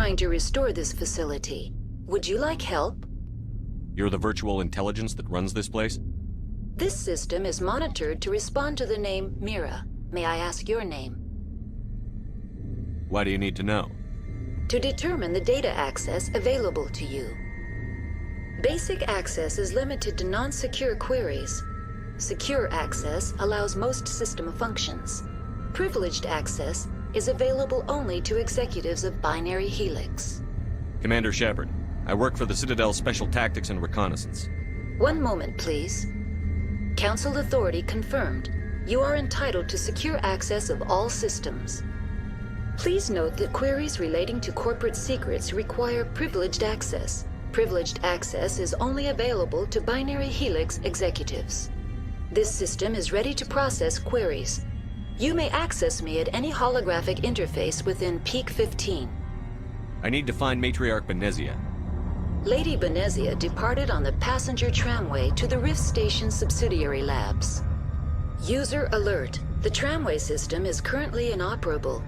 trying to restore this facility. Would you like help? You're the virtual intelligence that runs this place? This system is monitored to respond to the name Mira. May I ask your name? Why do you need to know? To determine the data access available to you. Basic access is limited to non-secure queries. Secure access allows most system functions. Privileged access is available only to executives of Binary Helix. Commander Shepard, I work for the Citadel Special Tactics and Reconnaissance. One moment, please. Council authority confirmed. You are entitled to secure access of all systems. Please note that queries relating to corporate secrets require privileged access. Privileged access is only available to Binary Helix executives. This system is ready to process queries. You may access me at any holographic interface within Peak 15. I need to find Matriarch Benezia. Lady Benezia departed on the passenger tramway to the Rift Station subsidiary labs. User alert. The tramway system is currently inoperable.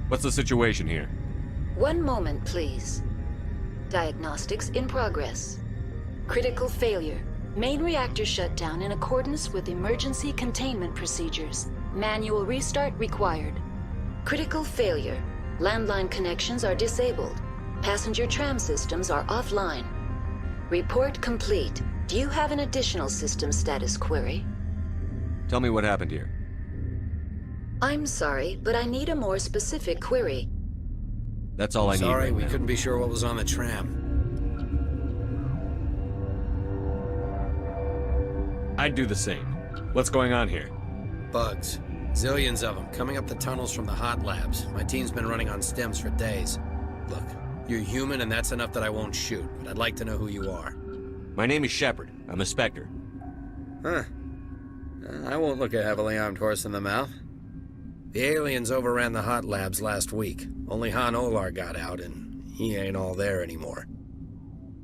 What's the situation here? One moment, please. Diagnostics in progress. Critical failure. Main reactor shut down in accordance with emergency containment procedures. Manual restart required. Critical failure. Landline connections are disabled. Passenger tram systems are offline. Report complete. Do you have an additional system status query? Tell me what happened here. I'm sorry, but I need a more specific query. That's all I need. Sorry, right we now. couldn't be sure what was on the tram. I'd do the same. What's going on here? Bugs. Zillions of them, coming up the tunnels from the hot labs. My team's been running on stems for days. Look, you're human and that's enough that I won't shoot, but I'd like to know who you are. My name is Shepard. I'm a Spectre. Huh. I won't look a heavily armed horse in the mouth. The aliens overran the hot labs last week. Only Han Olar got out, and he ain't all there anymore.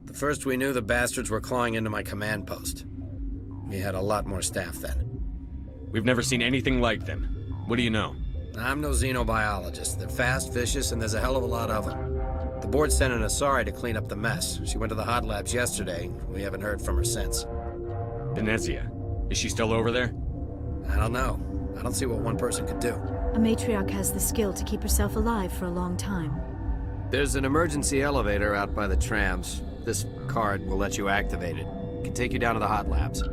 The first we knew, the bastards were clawing into my command post. We had a lot more staff then. We've never seen anything like them. What do you know? I'm no xenobiologist. They're fast, vicious, and there's a hell of a lot of them. The board sent an Asari to clean up the mess. She went to the hot labs yesterday. We haven't heard from her since. Benezia. Is she still over there? I don't know. I don't see what one person could do. A matriarch has the skill to keep herself alive for a long time. There's an emergency elevator out by the trams. This card will let you activate it. It can take you down to the hot labs.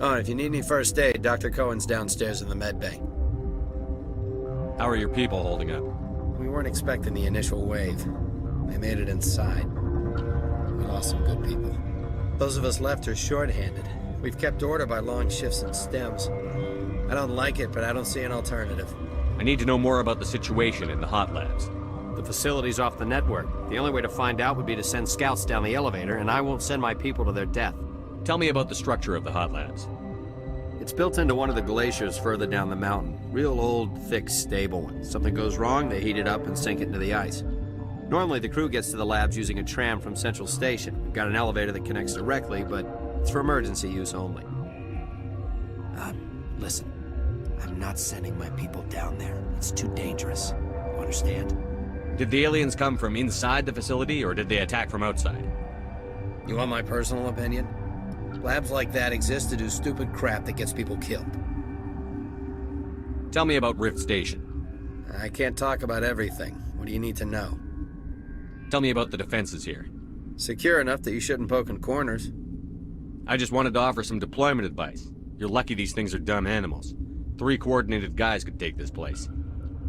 Oh, and if you need any first aid, Dr. Cohen's downstairs in the med bay. How are your people holding up? We weren't expecting the initial wave. They made it inside. We lost some good people. Those of us left are short-handed. We've kept order by long shifts and stems. I don't like it, but I don't see an alternative. I need to know more about the situation in the hot labs. The facility's off the network. The only way to find out would be to send scouts down the elevator, and I won't send my people to their death. Tell me about the structure of the hot labs. It's built into one of the glaciers further down the mountain. Real old, thick, stable one. Something goes wrong, they heat it up and sink it into the ice. Normally, the crew gets to the labs using a tram from Central Station. We've got an elevator that connects directly, but it's for emergency use only. Listen. I'm not sending my people down there. It's too dangerous. You understand? Did the aliens come from inside the facility, or did they attack from outside? You want my personal opinion? Labs like that exist to do stupid crap that gets people killed. Tell me about Rift Station. I can't talk about everything. What do you need to know? Tell me about the defenses here. Secure enough that you shouldn't poke in corners. I just wanted to offer some deployment advice. You're lucky these things are dumb animals. 3 coordinated guys could take this place.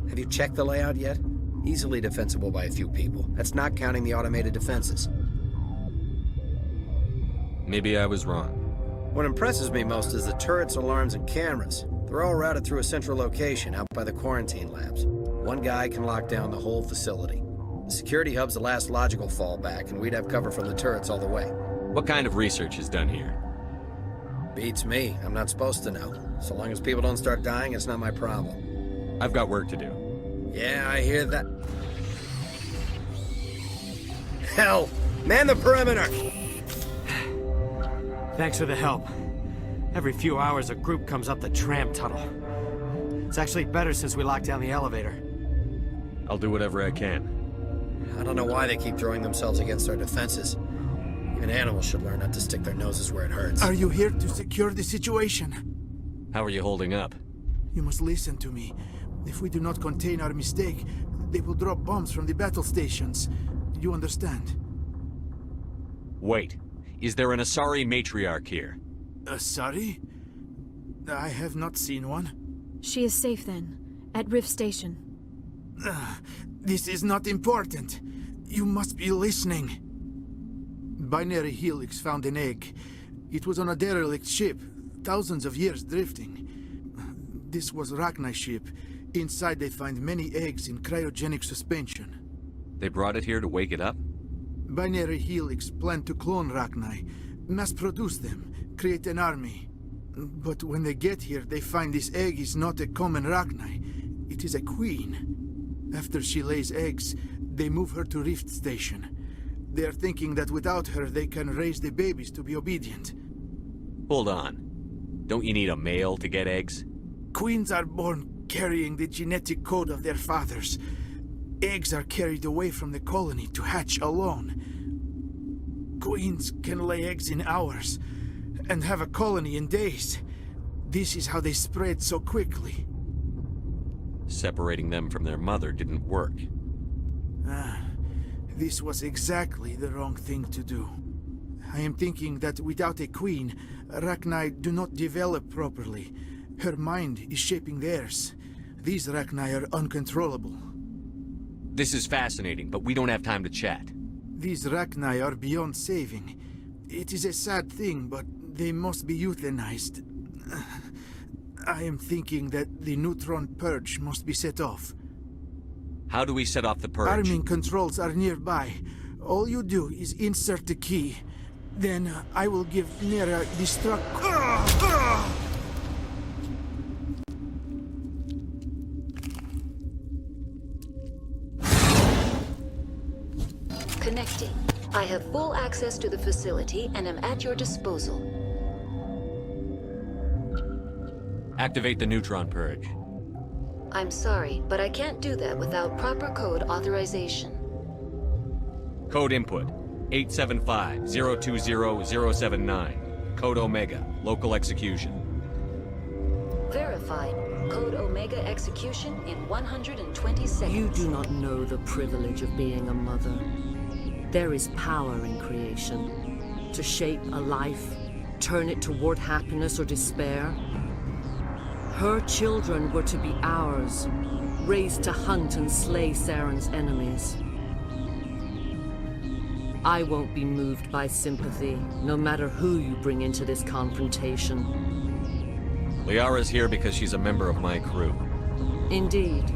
Have you checked the layout yet? Easily defensible by a few people. That's not counting the automated defenses. Maybe I was wrong. What impresses me most is the turrets, alarms, and cameras. They're all routed through a central location out by the quarantine labs. One guy can lock down the whole facility. The security hub's the last logical fallback, and we'd have cover from the turrets all the way. What kind of research is done here? Beats me. I'm not supposed to know. So long as people don't start dying, it's not my problem. I've got work to do. Yeah, I hear that. Hell! Man the perimeter! Thanks for the help. Every few hours, a group comes up the tram tunnel. It's actually better since we locked down the elevator. I'll do whatever I can. I don't know why they keep throwing themselves against our defenses. Even animals should learn not to stick their noses where it hurts. Are you here to secure the situation? How are you holding up? You must listen to me. If we do not contain our mistake, they will drop bombs from the battle stations. You understand? Wait. Is there an Asari matriarch here? Asari? I have not seen one. She is safe then, at Rift Station. This is not important. You must be listening. Binary Helix found an egg. It was on a derelict ship, thousands of years drifting. This was Rachni's ship. Inside they find many eggs in cryogenic suspension. They brought it here to wake it up? Binary Helix planned to clone Rachni, mass-produce them, create an army. But when they get here, they find this egg is not a common Rachni. It is a queen. After she lays eggs, they move her to Rift Station. They are thinking that without her, they can raise the babies to be obedient. Hold on. Don't you need a male to get eggs? Queens are born carrying the genetic code of their fathers. Eggs are carried away from the colony to hatch alone. Queens can lay eggs in hours, and have a colony in days. This is how they spread so quickly. Separating them from their mother didn't work. This was exactly the wrong thing to do. I am thinking that without a queen, Rachni do not develop properly. Her mind is shaping theirs. These Rachni are uncontrollable. This is fascinating, but we don't have time to chat. These Rachni are beyond saving. It is a sad thing, but they must be euthanized. I am thinking that the neutron purge must be set off. How do we set off the purge? Arming controls are nearby. All you do is insert the key. Then I will give Nera destruct... Connecting. I have full access to the facility and am at your disposal. Activate the neutron purge. I'm sorry, but I can't do that without proper code authorization. Code input 875-020-079. Code Omega. Local execution. Verified. Code Omega execution in 120 seconds. You do not know the privilege of being a mother. There is power in creation. To shape a life, turn it toward happiness or despair. Her children were to be ours, raised to hunt and slay Saren's enemies. I won't be moved by sympathy, no matter who you bring into this confrontation. Liara's here because she's a member of my crew. Indeed.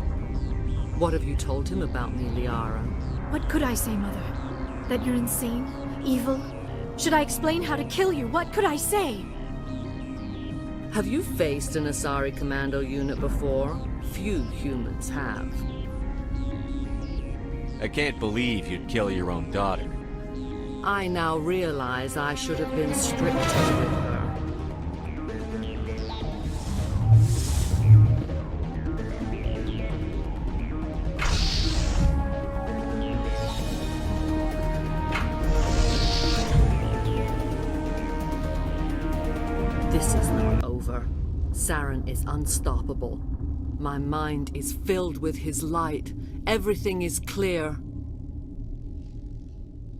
What have you told him about me, Liara? What could I say, Mother? That you're insane? Evil? Should I explain how to kill you? What could I say? Have you faced an Asari commando unit before? Few humans have. I can't believe you'd kill your own daughter. I now realize I should have been stricter with her. This is not over. Saren is unstoppable. My mind is filled with his light. Everything is clear.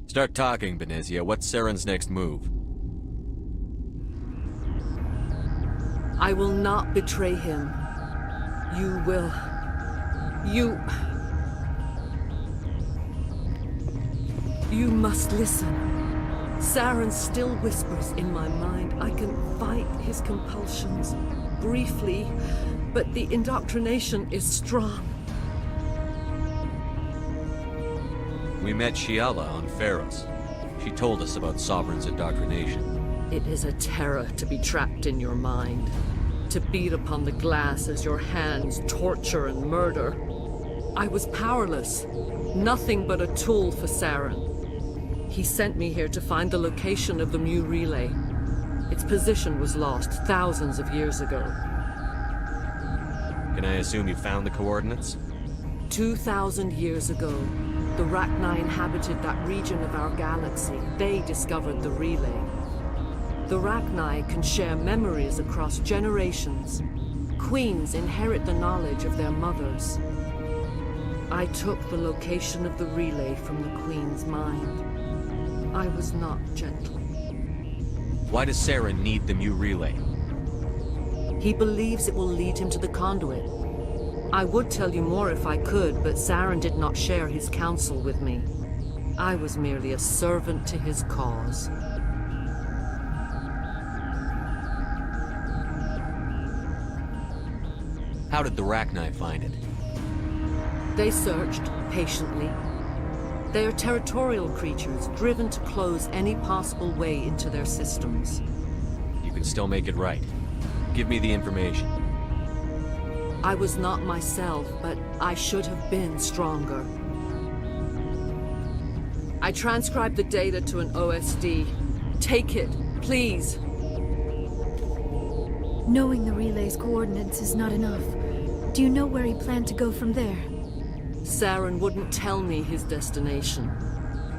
Start talking, Benezia. What's Saren's next move? I will not betray him. You will. You must listen. Saren still whispers in my mind. I can fight his compulsions briefly, but the indoctrination is strong. We met Shiala on Pharos. She told us about Sovereign's indoctrination. It is a terror to be trapped in your mind, to beat upon the glass as your hands torture and murder. I was powerless, nothing but a tool for Saren. He sent me here to find the location of the Mu relay. Its position was lost thousands of years ago. Can I assume you found the coordinates? 2,000 years ago, The Rachni inhabited that region of our galaxy. They discovered the relay. The Rachni can share memories across generations. Queens inherit the knowledge of their mothers. I took the location of the relay from the Queen's mind. I was not gentle. Why does Saren need the new relay? He believes it will lead him to the conduit. I would tell you more if I could, but Saren did not share his counsel with me. I was merely a servant to his cause. How did the Rachni find it? They searched, patiently. They are territorial creatures, driven to close any possible way into their systems. You can still make it right. Give me the information. I was not myself, but I should have been stronger. I transcribed the data to an OSD. Take it, please. Knowing the relay's coordinates is not enough. Do you know where he planned to go from there? Saren wouldn't tell me his destination.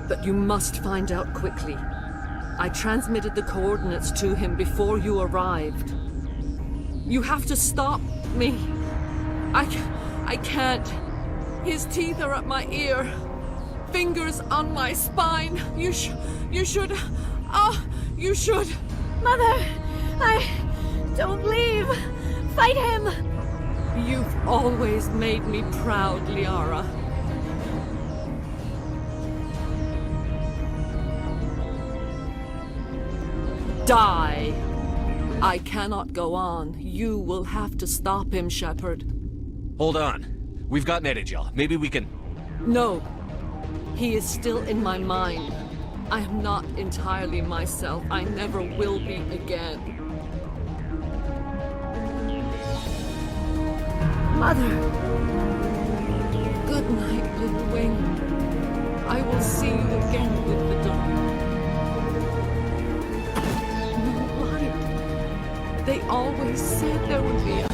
But you must find out quickly. I transmitted the coordinates to him before you arrived. You have to stop me. I can't. His teeth are at my ear. Fingers on my spine. You should. You should. Mother! Don't leave! Fight him! You've always made me proud, Liara. Die! I cannot go on. You will have to stop him, Shepard. Hold on. We've got Metagel. Maybe we can... No. He is still in my mind. I am not entirely myself. I never will be again. Mother! Good night, little wing. I will see you again with the dawn. No light. They always said there would be a...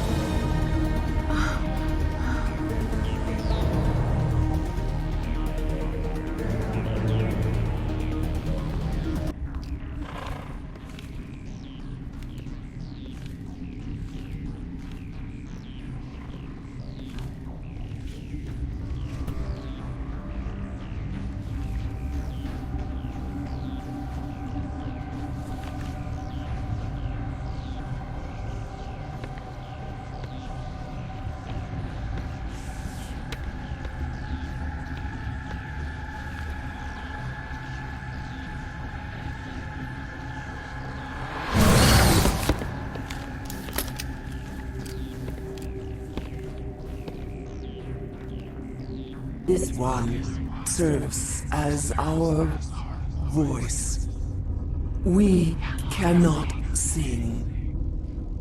This one serves as our voice. We cannot sing.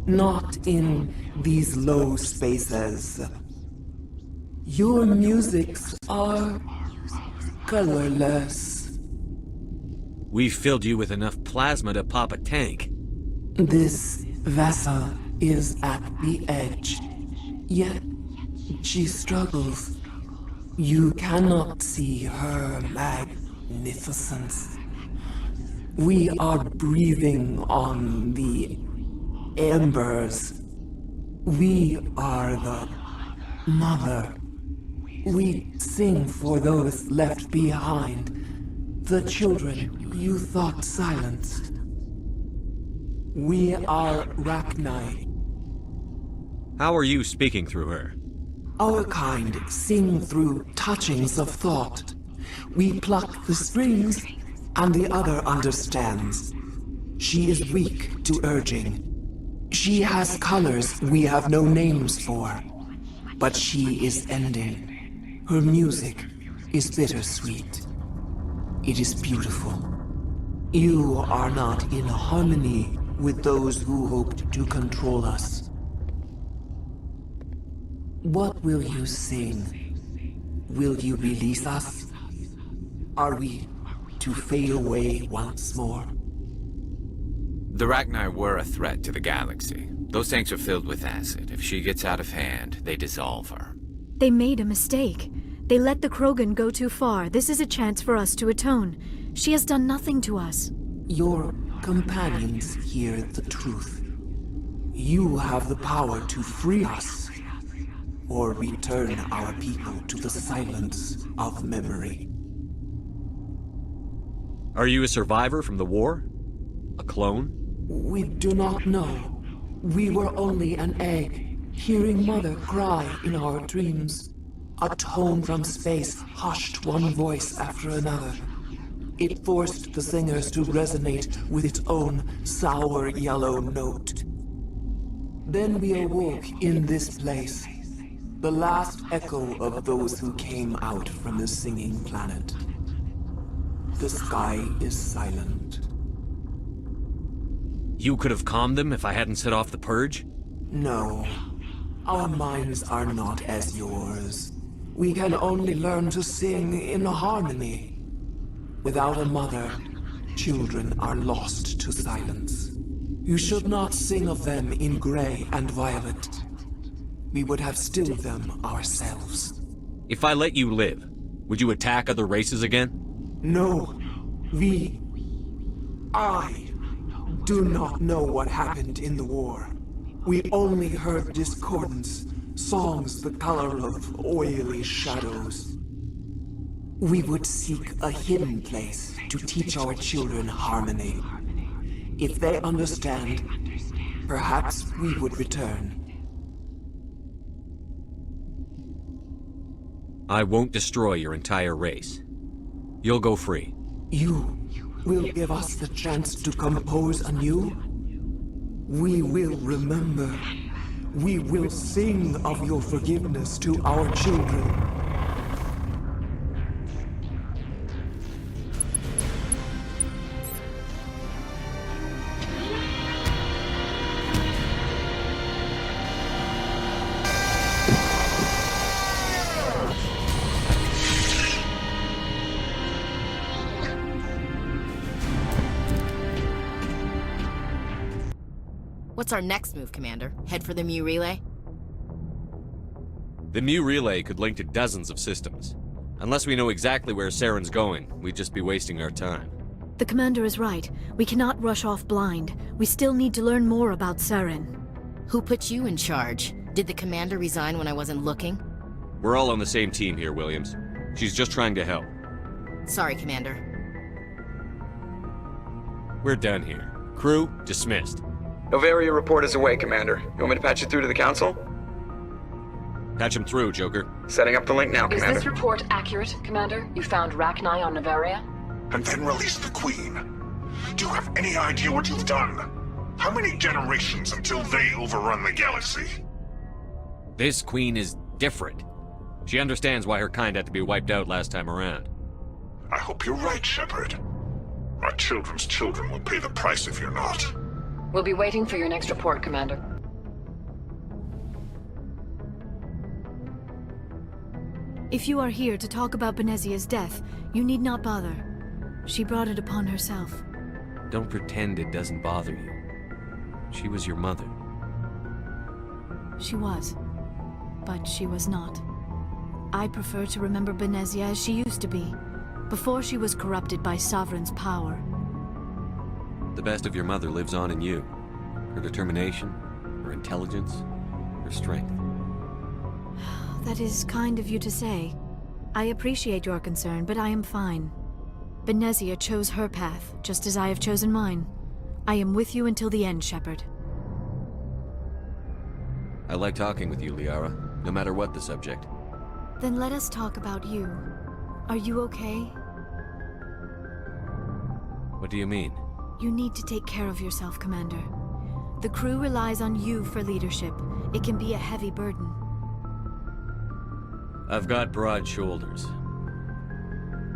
Not in these low spaces. Your musics are colorless. We filled you with enough plasma to pop a tank. This vessel is at the edge. Yet she struggles. You cannot see her magnificence. We are breathing on the embers. We are the mother. We sing for those left behind, the children you thought silenced. We are Rachni. How are you speaking through her? Our kind sing through touchings of thought. We pluck the strings, and the other understands. She is weak to urging. She has colors we have no names for. But she is ending. Her music is bittersweet. It is beautiful. You are not in harmony with those who hoped to control us. What will you sing? Will you release us? Are we to fade away once more? The Rachni were a threat to the galaxy. Those tanks are filled with acid. If she gets out of hand, they dissolve her. They made a mistake. They let the Krogan go too far. This is a chance for us to atone. She has done nothing to us. Your companions hear the truth. You have the power to free us, or return our people to the silence of memory. Are you a survivor from the war? A clone? We do not know. We were only an egg, hearing Mother cry in our dreams. A tone from space hushed one voice after another. It forced the singers to resonate with its own sour yellow note. Then we awoke in this place, the last echo of those who came out from the singing planet. The sky is silent. You could have calmed them if I hadn't set off the purge? No. Our minds are not as yours. We can only learn to sing in harmony. Without a mother, children are lost to silence. You should not sing of them in gray and violet. We would have stilled them ourselves. If I let you live, would you attack other races again? No. I do not know what happened in the war. We only heard discordance, songs the color of oily shadows. We would seek a hidden place to teach our children harmony. If they understand, perhaps we would return. I won't destroy your entire race. You'll go free. You will give us the chance to compose anew? We will remember. We will sing of your forgiveness to our children. What's our next move, Commander? Head for the Mu Relay? The Mu Relay could link to dozens of systems. Unless we know exactly where Saren's going, we'd just be wasting our time. The Commander is right. We cannot rush off blind. We still need to learn more about Saren. Who put you in charge? Did the Commander resign when I wasn't looking? We're all on the same team here, Williams. She's just trying to help. Sorry, Commander. We're done here. Crew, dismissed. Noveria report is away, Commander. You want me to patch it through to the Council? Patch him through, Joker. Setting up the link now, Commander. Is this report accurate, Commander? You found Rachni on Noveria? And then released the Queen. Do you have any idea what you've done? How many generations until they overrun the galaxy? This Queen is different. She understands why her kind had to be wiped out last time around. I hope you're right, Shepard. Our children's children will pay the price if you're not. We'll be waiting for your next report, Commander. If you are here to talk about Benezia's death, you need not bother. She brought it upon herself. Don't pretend it doesn't bother you. She was your mother. She was. But she was not. I prefer to remember Benezia as she used to be, before she was corrupted by Sovereign's power. The best of your mother lives on in you. Her determination, her intelligence, her strength. That is kind of you to say. I appreciate your concern, but I am fine. Benezia chose her path, just as I have chosen mine. I am with you until the end, Shepard. I like talking with you, Liara, no matter what the subject. Then let us talk about you. Are you okay? What do you mean? You need to take care of yourself, Commander. The crew relies on you for leadership. It can be a heavy burden. I've got broad shoulders.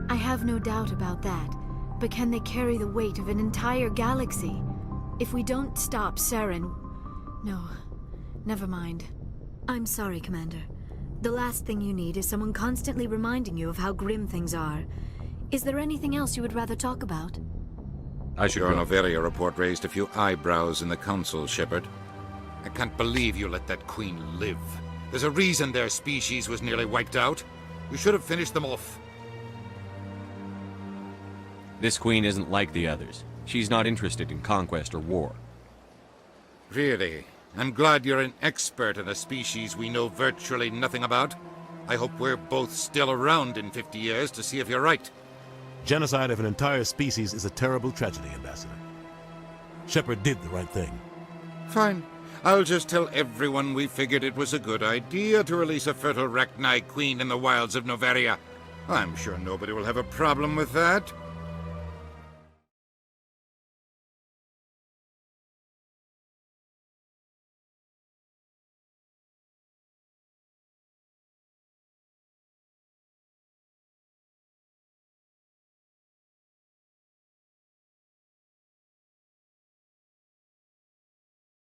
I have no doubt about that. But can they carry the weight of an entire galaxy? If we don't stop Saren... No, never mind. I'm sorry, Commander. The last thing you need is someone constantly reminding you of how grim things are. Is there anything else you would rather talk about? Your Noveria report raised a few eyebrows in the Council, Shepard. I can't believe you let that Queen live. There's a reason their species was nearly wiped out. We should have finished them off. This queen isn't like the others. She's not interested in conquest or war. Really? I'm glad you're an expert in a species we know virtually nothing about. I hope we're both still around in 50 years to see if you're right. Genocide of an entire species is a terrible tragedy, Ambassador. Shepard did the right thing. Fine. I'll just tell everyone we figured it was a good idea to release a fertile Rachni queen in the wilds of Noveria. I'm sure nobody will have a problem with that.